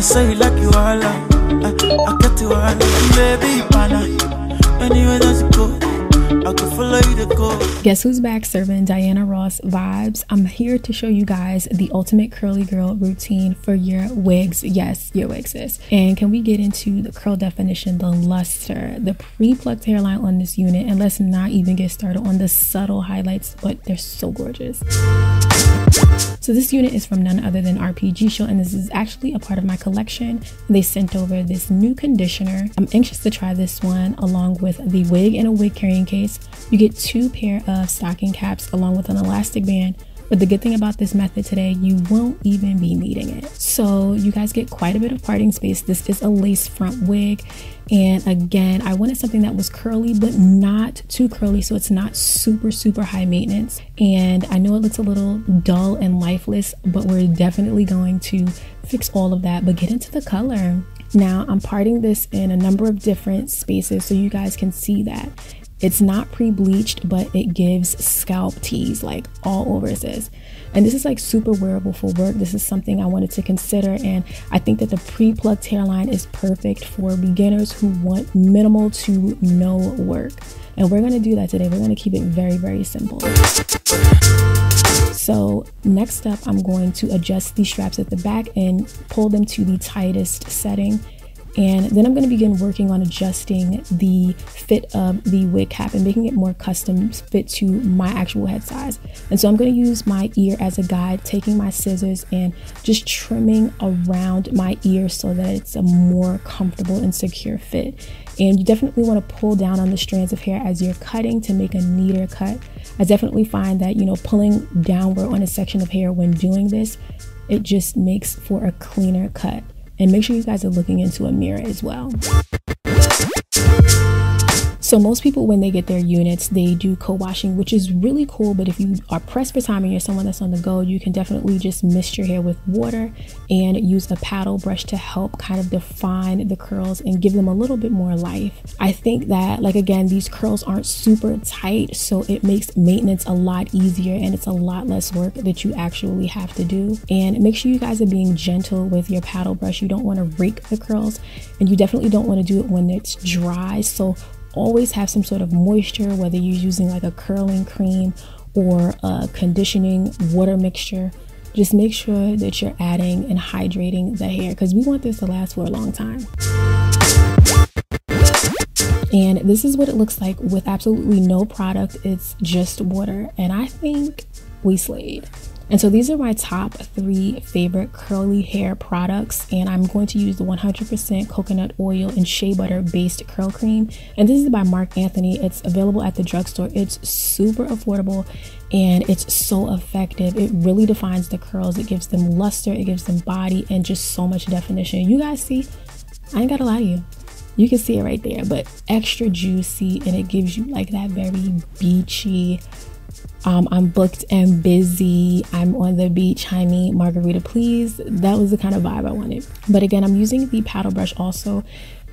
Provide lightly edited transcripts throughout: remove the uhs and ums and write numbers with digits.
They say you like you all, I get you all, baby, pana. Anywhere that you go, I can follow you to go. Guess who's back serving Diana Ross vibes? I'm here to show you guys the ultimate curly girl routine for your wigs. Yes, your wigs, sis. And can we get into the curl definition, the luster, the pre-plucked hairline on this unit, and let's not even get started on the subtle highlights, but they're so gorgeous. So this unit is from none other than Rpgshow, and this is actually a part of my collection. They sent over this new conditioner. I'm anxious to try this one along with the wig and a wig carrying case. You get 2 pair of stocking caps along with an elastic band. But the good thing about this method today, you won't even be needing it. So you guys get quite a bit of parting space. This is a lace front wig. And again, I wanted something that was curly, but not too curly. So it's not super, super high maintenance. And I know it looks a little dull and lifeless, but we're definitely going to fix all of that, but get into the color. Now I'm parting this in a number of different spaces so you guys can see that. It's not pre-bleached, but it gives scalp tease like all over this. And this is like super wearable for work. This is something I wanted to consider, and I think that the pre-plucked hairline is perfect for beginners who want minimal to no work. And we're gonna do that today. We're gonna keep it very, very simple. So next up, I'm going to adjust these straps at the back and pull them to the tightest setting. And then I'm going to begin working on adjusting the fit of the wig cap and making it more custom fit to my actual head size. And so I'm going to use my ear as a guide, taking my scissors and just trimming around my ear so that it's a more comfortable and secure fit. And you definitely want to pull down on the strands of hair as you're cutting to make a neater cut. I definitely find that, you know, pulling downward on a section of hair when doing this, it just makes for a cleaner cut. And make sure you guys are looking into a mirror as well. So most people, when they get their units, they do co-washing, which is really cool. But if you are pressed for time and you're someone that's on the go, you can definitely just mist your hair with water and use a paddle brush to help kind of define the curls and give them a little bit more life. I think that, like, again, these curls aren't super tight, so it makes maintenance a lot easier and it's a lot less work that you actually have to do. And make sure you guys are being gentle with your paddle brush. You don't want to rake the curls, and you definitely don't want to do it when it's dry. So always have some sort of moisture, whether you're using like a curling cream or a conditioning water mixture. Just make sure that you're adding and hydrating the hair, because we want this to last for a long time. And this is what it looks like with absolutely no product. It's just water, and I think we slayed. And so these are my top 3 favorite curly hair products, and I'm going to use the 100% coconut oil and shea butter based curl cream, and this is by Mark Anthony. It's available at the drugstore. It's super affordable and it's so effective. It really defines the curls. It gives them luster, it gives them body, and just so much definition. You guys see, I ain't gotta lie to you, you can see it right there, but extra juicy, and it gives you like that very beachy, I'm booked and busy, I'm on the beach, honey, margarita please. That was the kind of vibe I wanted. But again, I'm using the paddle brush also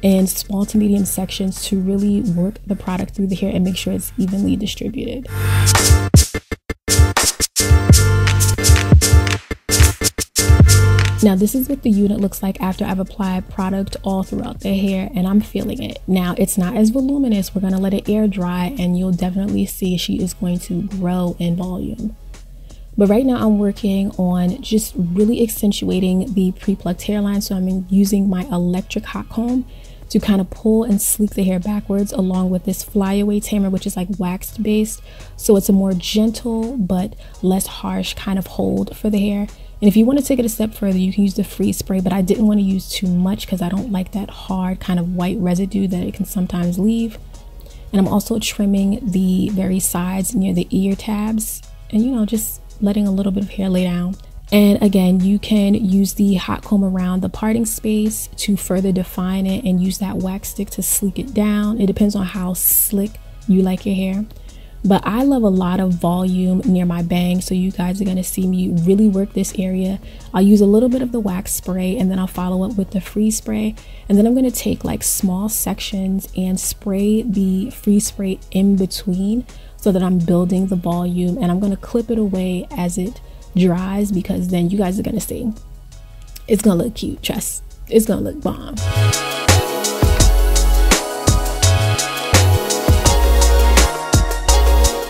in small to medium sections to really work the product through the hair and make sure it's evenly distributed. Now this is what the unit looks like after I've applied product all throughout the hair, and I'm feeling it. Now it's not as voluminous. We're gonna let it air dry and you'll definitely see she is going to grow in volume. But right now I'm working on just really accentuating the pre-plucked hairline. So I'm using my electric hot comb to kind of pull and sleek the hair backwards, along with this flyaway tamer, which is like waxed based. So it's a more gentle but less harsh kind of hold for the hair. And if you want to take it a step further, you can use the freeze spray, but I didn't want to use too much because I don't like that hard kind of white residue that it can sometimes leave. And I'm also trimming the very sides near the ear tabs and, you know, just letting a little bit of hair lay down. And again, you can use the hot comb around the parting space to further define it and use that wax stick to sleek it down. It depends on how slick you like your hair. But I love a lot of volume near my bangs, so you guys are going to see me really work this area. I'll use a little bit of the wax spray and then I'll follow up with the freeze spray. And then I'm going to take like small sections and spray the freeze spray in between so that I'm building the volume, and I'm going to clip it away as it dries, because then you guys are going to see it's going to look cute, trust. it's gonna look bomb.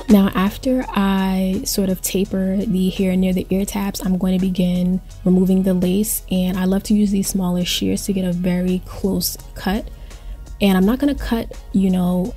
Now, after I sort of taper the hair near the ear tabs, I'm going to begin removing the lace, and I love to use these smaller shears to get a very close cut. And I'm not going to cut, you know,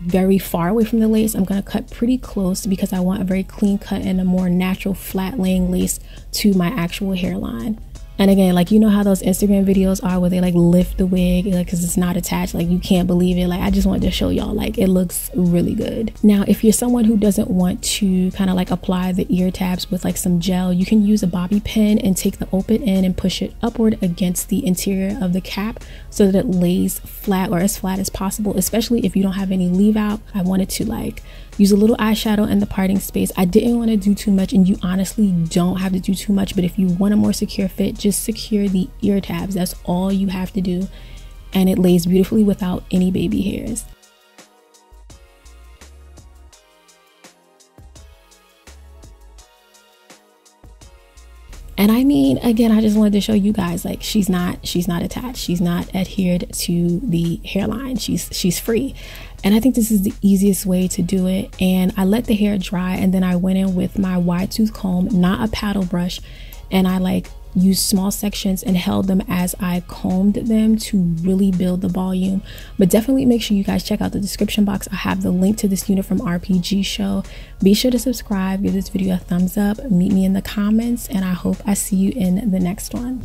very far away from the lace. I'm going to cut pretty close because I want a very clean cut and a more natural flat laying lace to my actual hairline. And again, like, you know how those Instagram videos are where they like lift the wig, like, because it's not attached, like you can't believe it. Like, I just wanted to show y'all, like, it looks really good. Now, if you're someone who doesn't want to kind of like apply the ear tabs with like some gel, you can use a bobby pin and take the open end and push it upward against the interior of the cap so that it lays flat, or as flat as possible, especially if you don't have any leave out. I wanted to like use a little eyeshadow in the parting space. I didn't want to do too much, and you honestly don't have to do too much, but if you want a more secure fit, just secure the ear tabs. That's all you have to do, and it lays beautifully without any baby hairs. And I mean, again, I just wanted to show you guys, like, she's not attached, she's not adhered to the hairline, she's free. And I think this is the easiest way to do it. And I let the hair dry, and then I went in with my wide tooth comb, not a paddle brush, and I like used small sections and held them as I combed them to really build the volume. But definitely make sure you guys check out the description box. I have the link to this unit from Rpgshow. Be sure to subscribe, give this video a thumbs up, meet me in the comments, and I hope I see you in the next one.